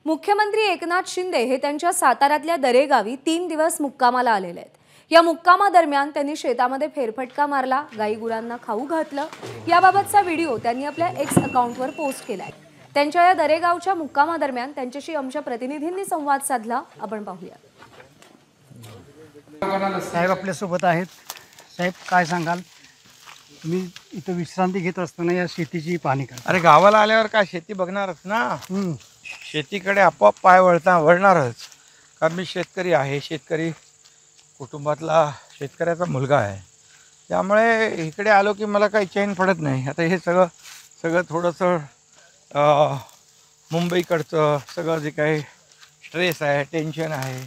मुख्यमंत्री एकनाथ शिंदे हे त्यांच्या साताऱ्यातल्या दरेगावी 3 दिवस मुक्कामाला आलेले आहेत। या मुक्कामादरम्यान त्यांनी शेतामध्ये फेरफटका मारला, गाईगुरांना खाऊ घातलं। याबाबतचा व्हिडिओ त्यांनी आपल्या एक्स अकाउंटवर पोस्ट केलाय। त्यांच्या या दरेगावच्या मुक्कामादरम्यान त्यांच्याशी आमच्या प्रतिनिधींनी संवाद साधला, आपण पाहूया। साहेब आपल्या सोबत आहेत। साहेब काय सांगाल, तुम्ही इथं विश्रांती घेत असताना या शेतीची पाहणी करा। अरे गावाला आल्यावर काय शेती बघणारच ना, शेतीकडे आपोआप पाय वळणारच। कारण मी शेतकरी आहे, शेतकरी कुटुंबातला शेतकऱ्याचा मुलगा आहे, त्यामुळे इकडे आलो की मला काही चैन पडत नाही। आता हे सगळं थोडंसं मुंबईकडचं सगळं जे काही स्ट्रेस आहे, टेन्शन आहे,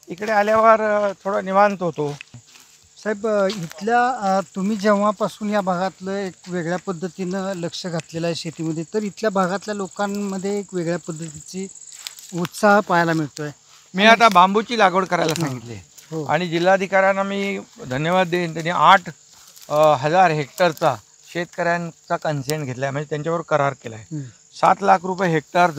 इकडे आल्यावर थोडं निवांत होतो। साहेब इथल्या तुम्ही जेव्हापासून या भागातलं एक वेगळ्या पद्धतीनं लक्ष घातलेलं आहे शेतीमध्ये, तर इथल्या भागातल्या लोकांमध्ये एक वेगळ्या पद्धतीची उत्साह पाहायला मिळतोय। मी आता बांबूची लागवड करायला सांगितली आणि जिल्हाधिकाऱ्यांना मी धन्यवाद देईन। त्यांनी 8,000 हेक्टरचा शेतकऱ्यांचा कन्सेंट घेतला आहे, म्हणजे त्यांच्यावर करार केला आहे। 7 लाख रुपये हेक्टर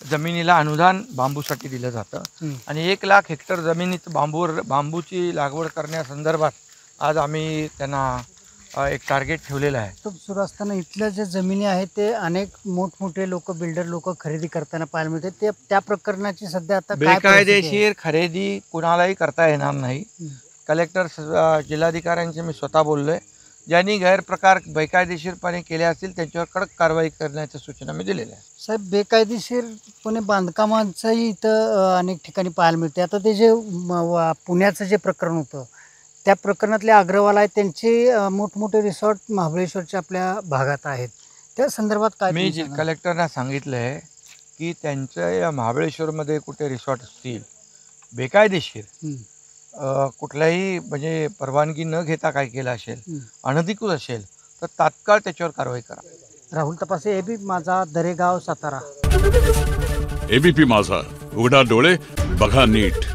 जमिनीला अनुदान बांबूसाठी दिलं जातं आणि 1 लाख हेक्टर जमिनीत बांबूची लागवड करण्यासंदर्भात आज आम्ही त्यांना एक टार्गेट ठेवलेलं आहे। तो सुरू असताना इथल्या जे जमिनी आहेत ते अनेक मोठमोठे लोक, बिल्डर लोक खरेदी करताना पाहायला मिळते। ते त्या प्रकरणाची सध्या आता काय बेकायदेशीर खरेदी कुणालाही करता येणार नाही। कलेक्टर जिल्हाधिकाऱ्यांशी मी स्वतः बोललोय, ज्यांनी गैरप्रकार बेकायदेशीरपणे केले असतील त्यांच्यावर कडक कारवाई करण्याच्या सूचना मी दिलेल्या आहेत। साहेब बेकायदेशीरपणे बांधकामांचंही इथं अनेक ठिकाणी पाहायला मिळते। आता ते जे पुण्याचं जे प्रकरण होतं, त्या प्रकरणातले अग्रवाल आहेत, त्यांचे मोठमोठे रिसॉर्ट महाबळेश्वरच्या आपल्या भागात आहेत, त्या संदर्भात काय मी कलेक्टरना सांगितलं आहे की त्यांच्या महाबळेश्वरमध्ये कुठे रिसॉर्ट असतील बेकायदेशीर, कुठल्याही म्हणजे परवानगी न घेता काय केलं असेल, अनधिकृत असेल, तर तात्काळ त्याच्यावर कारवाई करा। राहुल तपासे, एबीपी माझा, दरेगाव, सातारा। एबीपी माझा, उघडा डोळे बघा नीट।